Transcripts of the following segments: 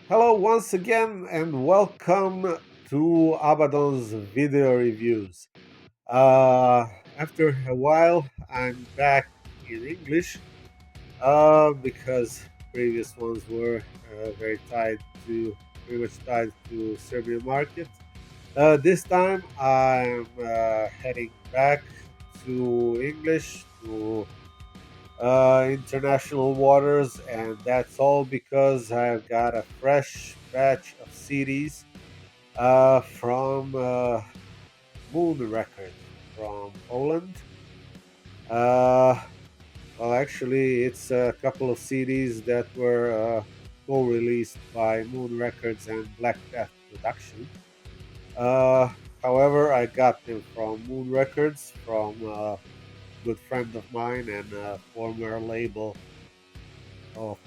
Hello once again and welcome to Abaddon's video reviews. Uh, After a while, I'm back in English because previous ones were very tied to, pretty much tied to Serbian market. This time I'm heading back to English to international waters, and that's all because I've got a fresh batch of CDs from Moon Records from Poland. Uh, well, actually, it's a couple of CDs that were co-released by Moon Records and Black Death Production. Uh, However, I got them from Moon Records from a good friend of mine and a former label of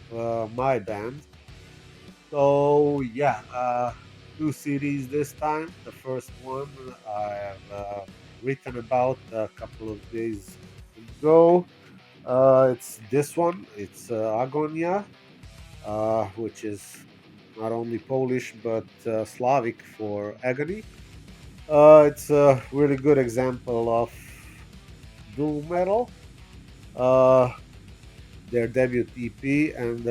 my band. So yeah, two CDs this time. The first one I have written about a couple of days ago. It's this one. It's Agonia, which is not only Polish but Slavic for agony. It's a really good example of doom metal. Uh, their debut EP, and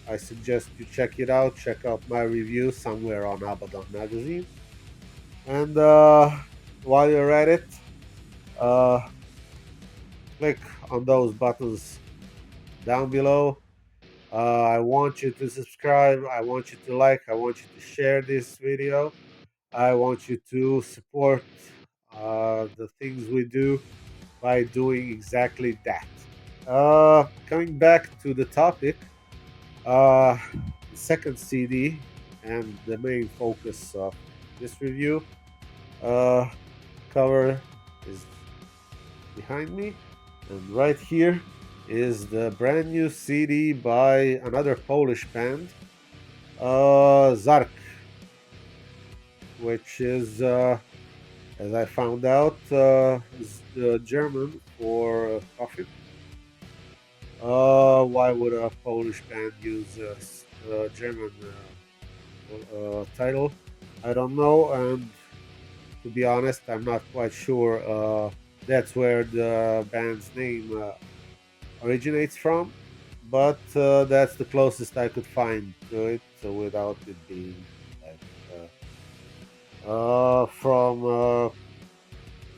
I suggest you check it out. Check out my review somewhere on Abaddon magazine. And while you're at it, uh, click on those buttons down below. I want you to subscribe. I want you to like. I want you to share this video. I want you to support the things we do by doing exactly that. Coming back to the topic, Uh, the second CD and the main focus of this review uh, cover is behind me, and right here is the brand new CD by another Polish band, Sarg, which is, as I found out, is German for coffin. Why would a Polish band use a German title? I don't know, and to be honest, I'm not quite sure that's where the band's name originates from, but that's the closest I could find to it, so without it being like from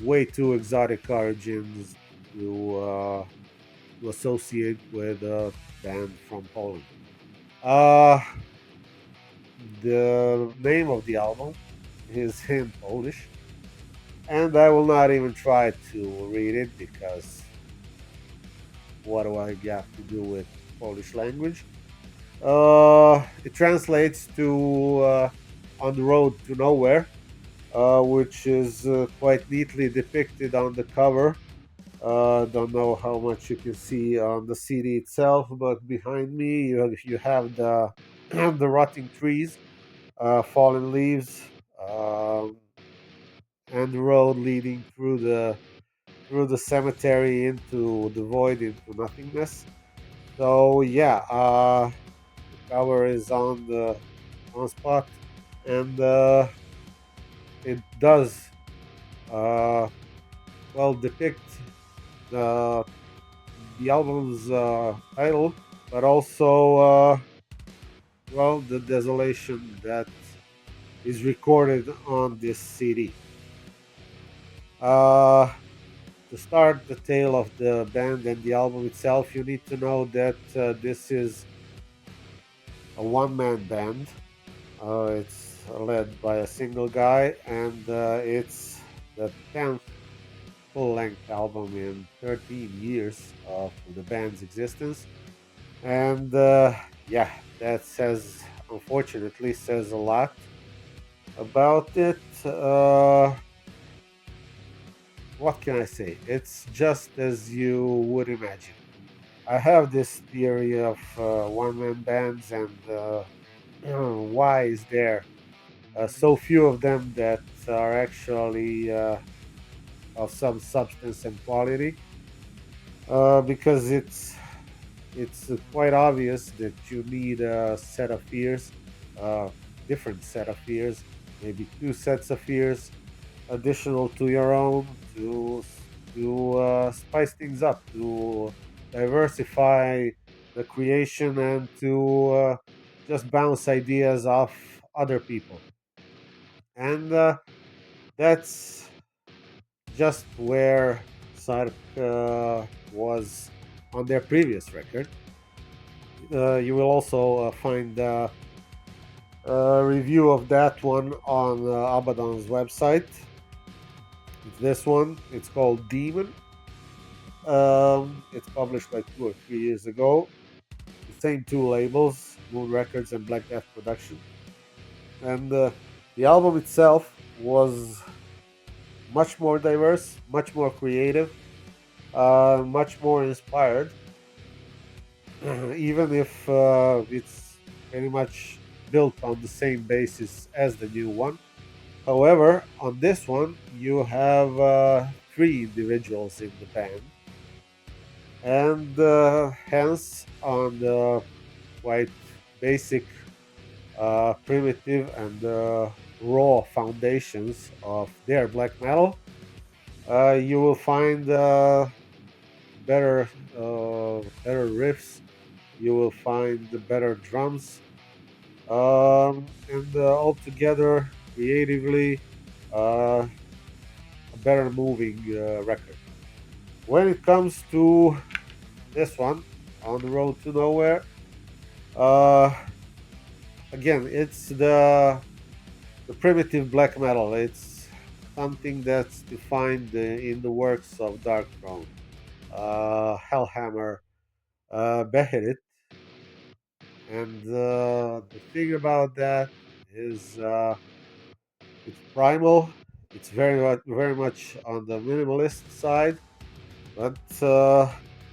way too exotic origins to associate with a band from Poland. Uh, the name of the album is in Polish, and I will not even try to read it because what do I got to do with Polish language? It translates to On the Road to Nowhere, which is quite neatly depicted on the cover. Don't know how much you can see on the CD itself, but behind me you have the the rotting trees, fallen leaves, um, and the road leading through the cemetery into the void, into nothingness. So yeah, the cover is on spot, and it does uh, well depict the the album's title, but also well the desolation that is recorded on this CD. Uh, to start the tale of the band and the album itself, you need to know that this is a one-man band. It's led by a single guy, and it's the 10th full-length album in 13 years of the band's existence. And yeah, that unfortunately, says a lot about it. What can I say? It's just as you would imagine. I have this theory of one-man bands and why is there so few of them that are actually of some substance and quality, because it's quite obvious that you need a set of ears uh, different set of ears, maybe two sets of ears, additional to your own, to spice things up, to diversify the creation, and to just bounce ideas off other people. And that's just where Sarg was on their previous record. You will also find a review of that one on Abaddon's website. It's this one. It's called Demon. It's published like 2 or 3 years ago. The same two labels, Moon Records and Black Death Production. And the album itself was much more diverse, much more creative, much more inspired, even if it's pretty much built on the same basis as the new one. However, on this one, you have three individuals in the band, and hence, on the quite basic, primitive, and raw foundations of their black metal, you will find better, better riffs. You will find the better drums, and altogether, creatively, a better moving record. When it comes to this one, On the Road to Nowhere, uh, again, it's the primitive black metal. It's something that's defined in the works of Dark Throne, Hellhammer, Beherit, and the thing about that is it's primal. It's very much on the minimalist side, but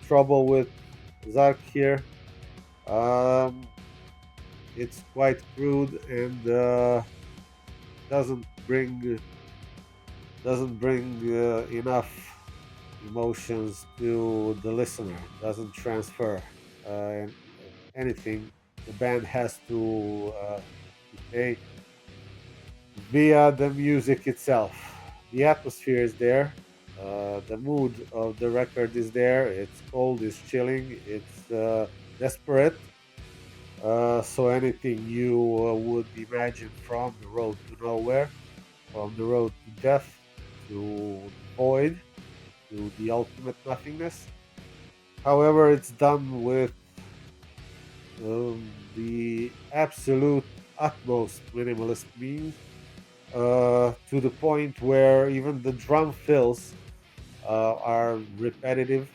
trouble with Zark here. Um, it's quite crude and doesn't bring doesn't bring enough emotions to the listener. Doesn't transfer uh, anything. The band has to say via the music itself. The atmosphere is there. The mood of the record is there. It's cold, it's chilling, it's desperate. So anything you would imagine from the road to nowhere, from the road to death, to the void, to the ultimate nothingness. However, it's done with the absolute utmost minimalist means, to the point where even the drum fills are repetitive,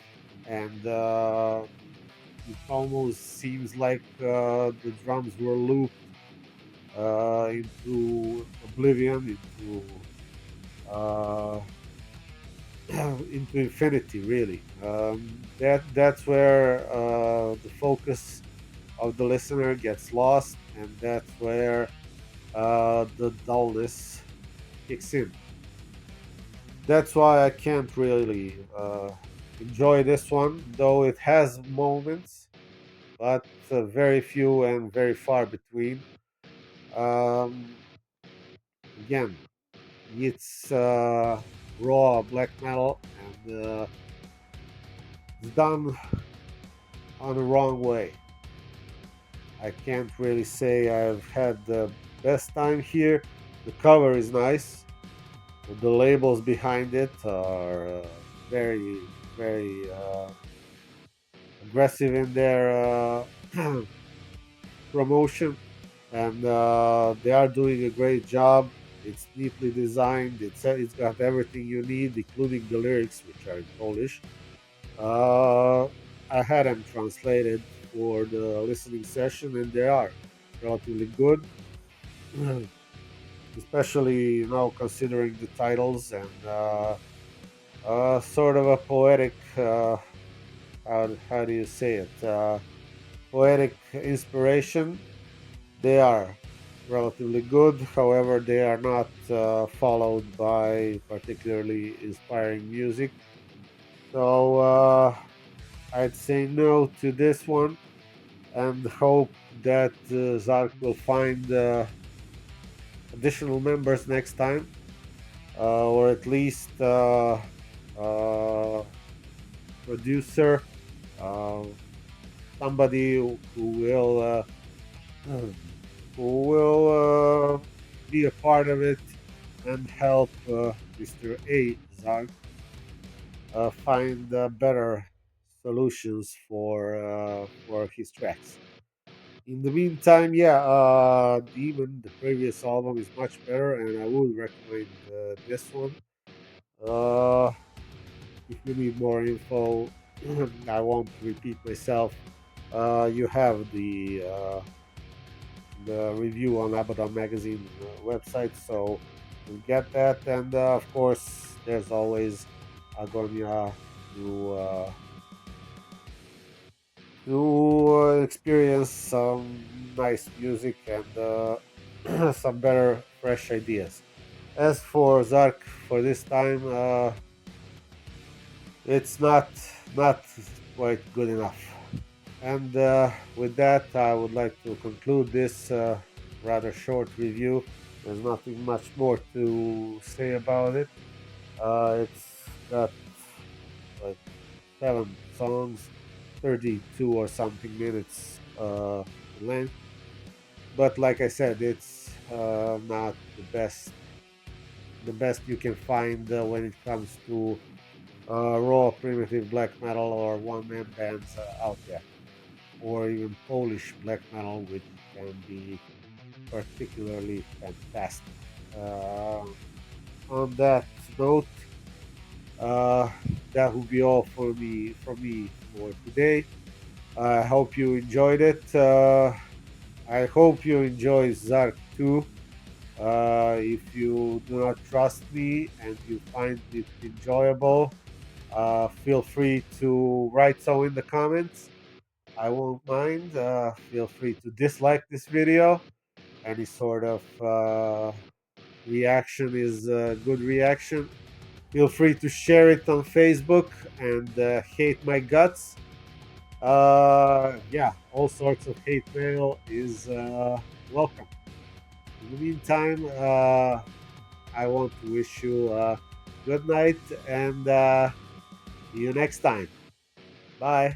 and it almost seems like the drums were looped into oblivion, uh, into infinity. Really, that's where the focus of the listener gets lost, and that's where the dullness kicks in. That's why I can't really enjoy this one, though it has moments, but very few and very far between. Um, Again, it's raw black metal, and it's done on the wrong way. I can't really say I've had the best time here. The cover is nice. The labels behind it are very, very aggressive in their promotion, and they are doing a great job. It's neatly designed. It's got everything you need, including the lyrics, which are in Polish. Uh, I had them translated for the listening session, and they are relatively good, especially considering the titles and sort of a poetic. How do you say it? Poetic inspiration. They are relatively good. However, they are not followed by particularly inspiring music. So I'd say no to this one, and hope that Zark will find additional members next time, or at least uh, producer, uh, somebody who will be a part of it and help Mr. A Zark find better solutions for his tracks. In the meantime, yeah, even the previous album is much better, and I would recommend this one. Uh, if you need more info, I won't repeat myself. You have the review on Abaddon magazine website, so you get that. And of course, there's always Agonia to experience some nice music and some better, fresh ideas. As for Zark, for this time, it's not quite good enough. And with that, I would like to conclude this rather short review. There's nothing much more to say about it. It's got like 7 songs, 32 or something minutes length. But like I said, it's not the best you can find when it comes to raw primitive black metal or one-man bands out there, or even Polish black metal, which can be particularly fantastic. Uh, on that note, uh, that will be all for me for today. I hope you enjoyed it. I hope you enjoy Zark too. If you do not trust me and you find it enjoyable, feel free to write so in the comments. I won't mind. Feel free to dislike this video. Any sort of reaction is a good reaction. Feel free to share it on Facebook and hate my guts. Yeah, all sorts of hate mail is welcome. In the meantime, I want to wish you a good night and see you next time. Bye.